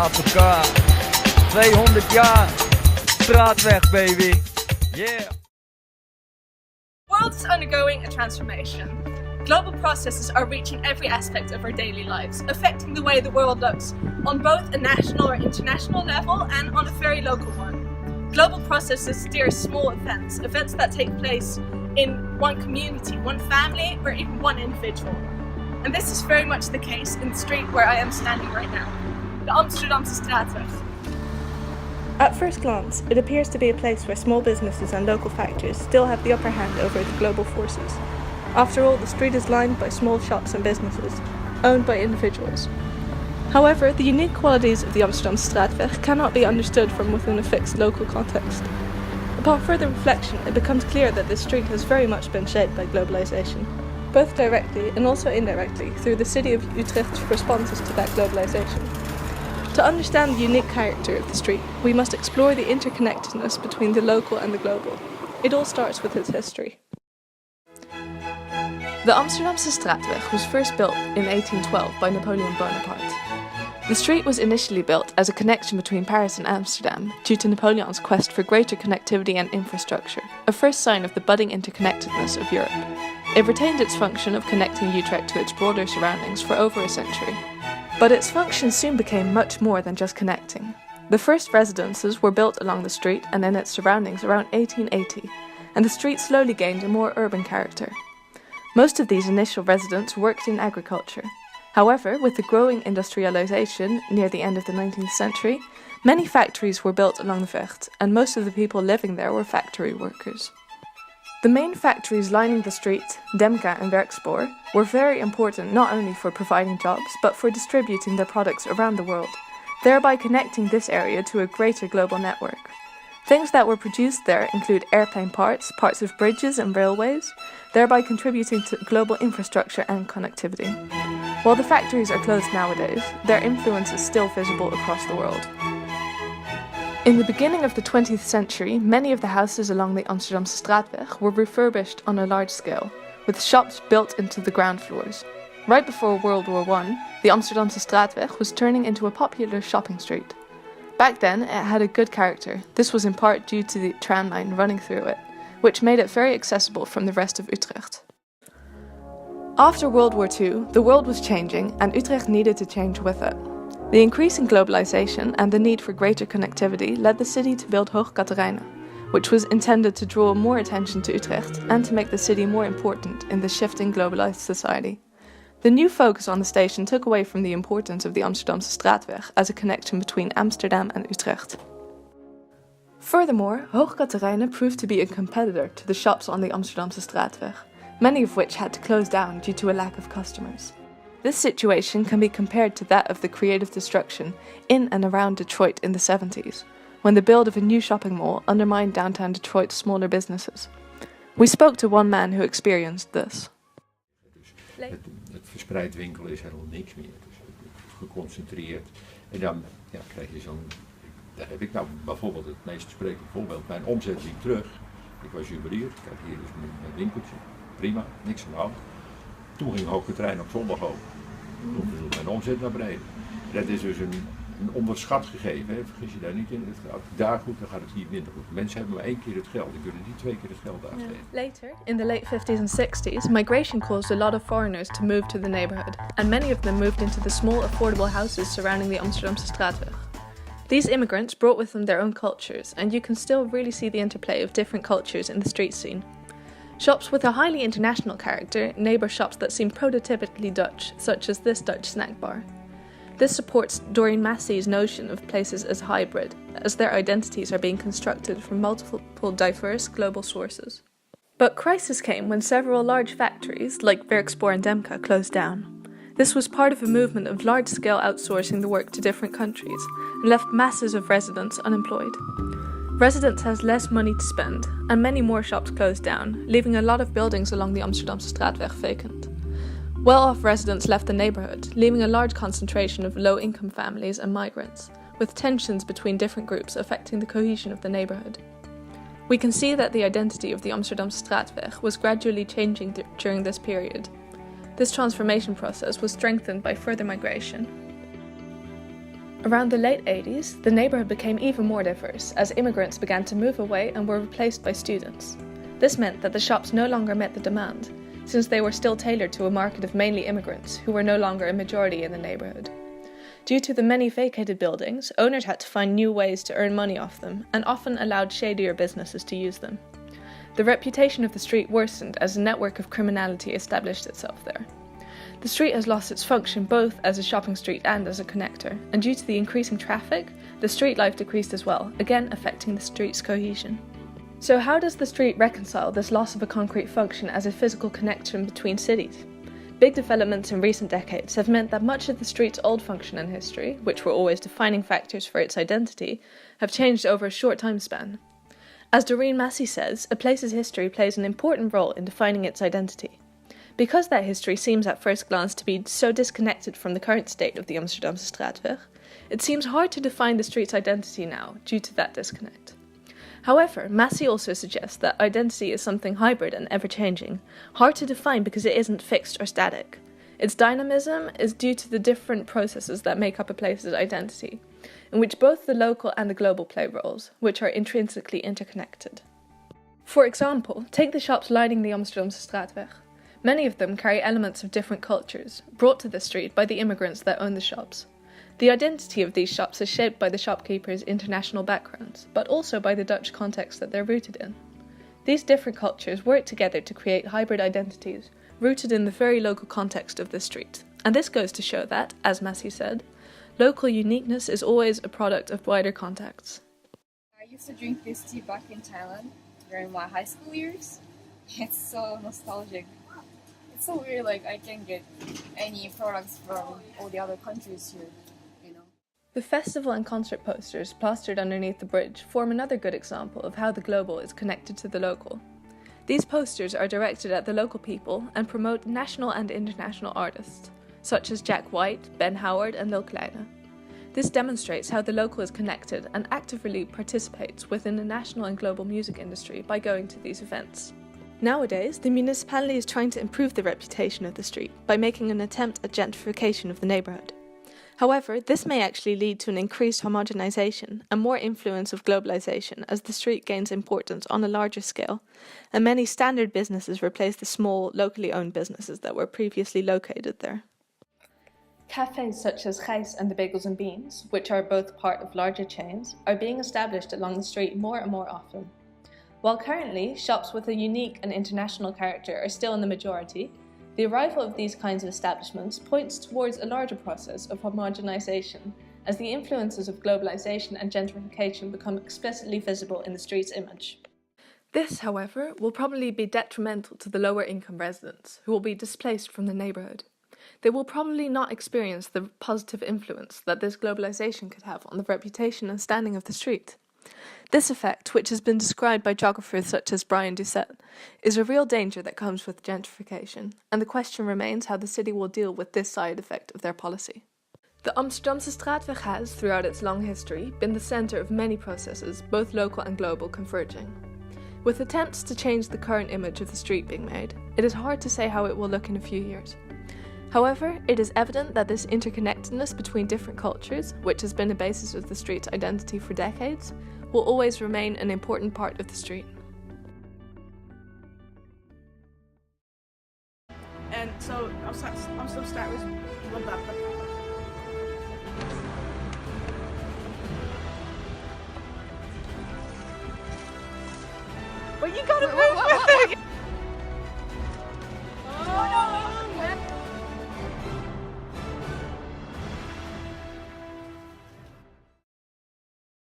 elkaar. 200 jaar, straatweg baby. Yeah. The world is undergoing a transformation. Global processes are reaching every aspect of our daily lives, affecting the way the world looks on both a national or international level and on a very local one. Global processes steer small events that take place in one community, one family, or even one individual. And this is very much the case in the street where I am standing right now, the Amsterdamsestraatweg. At first glance, it appears to be a place where small businesses and local factories still have the upper hand over the global forces. After all, the street is lined by small shops and businesses, owned by individuals. However, the unique qualities of the Amsterdamsestraatweg cannot be understood from within a fixed local context. Upon further reflection, it becomes clear that this street has very much been shaped by globalization, both directly and also indirectly through the city of Utrecht's responses to that globalization. To understand the unique character of the street, we must explore the interconnectedness between the local and the global. It all starts with its history. The Amsterdamsestraatweg was first built in 1812 by Napoleon Bonaparte. The street was initially built as a connection between Paris and Amsterdam due to Napoleon's quest for greater connectivity and infrastructure, a first sign of the budding interconnectedness of Europe. It retained its function of connecting Utrecht to its broader surroundings for over a century. But its function soon became much more than just connecting. The first residences were built along the street and in its surroundings around 1880, and the street slowly gained a more urban character. Most of these initial residents worked in agriculture. However, with the growing industrialization near the end of the 19th century, many factories were built along the Vecht, and most of the people living there were factory workers. The main factories lining the street, Demka and Werkspoor, were very important not only for providing jobs, but for distributing their products around the world, thereby connecting this area to a greater global network. Things that were produced there include airplane parts, parts of bridges and railways, thereby contributing to global infrastructure and connectivity. While the factories are closed nowadays, their influence is still visible across the world. In the beginning of the 20th century, many of the houses along the Amsterdamsestraatweg were refurbished on a large scale, with shops built into the ground floors. Right before World War I, the Amsterdamsestraatweg was turning into a popular shopping street. Back then, it had a good character. This was in part due to the tram line running through it, which made it very accessible from the rest of Utrecht. After World War II, the world was changing and Utrecht needed to change with it. The increasing globalization and the need for greater connectivity led the city to build Hoog Catharijne, which was intended to draw more attention to Utrecht and to make the city more important in the shifting globalized society. The new focus on the station took away from the importance of the Amsterdamsestraatweg as a connection between Amsterdam and Utrecht. Furthermore, Hoog Catharijne proved to be a competitor to the shops on the Amsterdamsestraatweg, many of which had to close down due to a lack of customers. This situation can be compared to that of the creative destruction in and around Detroit in the 70s, when the build of a new shopping mall undermined downtown Detroit's smaller businesses. We spoke to one man who experienced this. Het verspreid winkelen is helemaal niks meer. Dus het is geconcentreerd. En dan krijg je zo'n... Daar heb ik nou bijvoorbeeld het meest sprekende voorbeeld. Mijn omzet liep terug. Ik was juwelier. Ik had hier dus mijn winkeltje. Prima, niks aan de hand. Toen ging ook de trein op zondag open. Toen viel mijn omzet naar beneden. Dat is dus een onderschat gegeven. Hè. Vergis je daar niet in. Als het daar goed, dan gaat het hier minder goed. Mensen hebben maar 1 keer het geld. Die kunnen niet 2 keer het geld uitgeven. Later, in the late 50s and 60s, migration caused a lot of foreigners to move to the neighborhood, and many of them moved into the small, affordable houses surrounding the Amsterdamsestraatweg. These immigrants brought with them their own cultures, and you can still really see the interplay of different cultures in the street scene. Shops with a highly international character neighbour shops that seem prototypically Dutch, such as this Dutch snack bar. This supports Doreen Massey's notion of places as hybrid, as their identities are being constructed from multiple diverse global sources. But crisis came when several large factories, like Werkspoor and Demka, closed down. This was part of a movement of large-scale outsourcing the work to different countries, and left masses of residents unemployed. Residents had less money to spend, and many more shops closed down, leaving a lot of buildings along the Amsterdamsestraatweg vacant. Well-off residents left the neighbourhood, leaving a large concentration of low-income families and migrants, with tensions between different groups affecting the cohesion of the neighbourhood. We can see that the identity of the Amsterdamsestraatweg was gradually changing during this period. This transformation process was strengthened by further migration. Around the late 80s, the neighborhood became even more diverse as immigrants began to move away and were replaced by students. This meant that the shops no longer met the demand, since they were still tailored to a market of mainly immigrants who were no longer a majority in the neighborhood. Due to the many vacated buildings, owners had to find new ways to earn money off them and often allowed shadier businesses to use them. The reputation of the street worsened as a network of criminality established itself there. The street has lost its function both as a shopping street and as a connector, and due to the increasing traffic, the street life decreased as well, again affecting the street's cohesion. So how does the street reconcile this loss of a concrete function as a physical connection between cities? Big developments in recent decades have meant that much of the street's old function and history, which were always defining factors for its identity, have changed over a short time span. As Doreen Massey says, a place's history plays an important role in defining its identity. Because that history seems at first glance to be so disconnected from the current state of the Amsterdamsestraatweg, it seems hard to define the street's identity now due to that disconnect. However, Massey also suggests that identity is something hybrid and ever-changing, hard to define because it isn't fixed or static. Its dynamism is due to the different processes that make up a place's identity, in which both the local and the global play roles, which are intrinsically interconnected. For example, take the shops lining the Amsterdamsestraatweg. Many of them carry elements of different cultures, brought to the street by the immigrants that own the shops. The identity of these shops is shaped by the shopkeepers' international backgrounds, but also by the Dutch context that they're rooted in. These different cultures work together to create hybrid identities, rooted in the very local context of the street. And this goes to show that, as Massey said, local uniqueness is always a product of wider contexts. I used to drink this tea back in Thailand during my high school years. It's so nostalgic. It's so weird, like I can't get any products from all the other countries here, you know. The festival and concert posters plastered underneath the bridge form another good example of how the global is connected to the local. These posters are directed at the local people and promote national and international artists, such as Jack White, Ben Howard and Lil Kleine. This demonstrates how the local is connected and actively participates within the national and global music industry by going to these events. Nowadays, the municipality is trying to improve the reputation of the street by making an attempt at gentrification of the neighbourhood. However, this may actually lead to an increased homogenization and more influence of globalization as the street gains importance on a larger scale, and many standard businesses replace the small, locally owned businesses that were previously located there. Cafes such as Gijs and the Bagels and Beans, which are both part of larger chains, are being established along the street more and more often. While currently, shops with a unique and international character are still in the majority, the arrival of these kinds of establishments points towards a larger process of homogenization, as the influences of globalization and gentrification become explicitly visible in the street's image. This, however, will probably be detrimental to the lower income residents, who will be displaced from the neighbourhood. They will probably not experience the positive influence that this globalization could have on the reputation and standing of the street. This effect, which has been described by geographers such as Brian Doucette, is a real danger that comes with gentrification, and the question remains how the city will deal with this side effect of their policy. The Amsterdamsestraatweg has, throughout its long history, been the centre of many processes, both local and global, converging. With attempts to change the current image of the street being made, it is hard to say how it will look in a few years. However, it is evident that this interconnectedness between different cultures, which has been the basis of the street's identity for decades, will always remain an important part of the street. And so I'll start with blah. Well, you gotta move with it.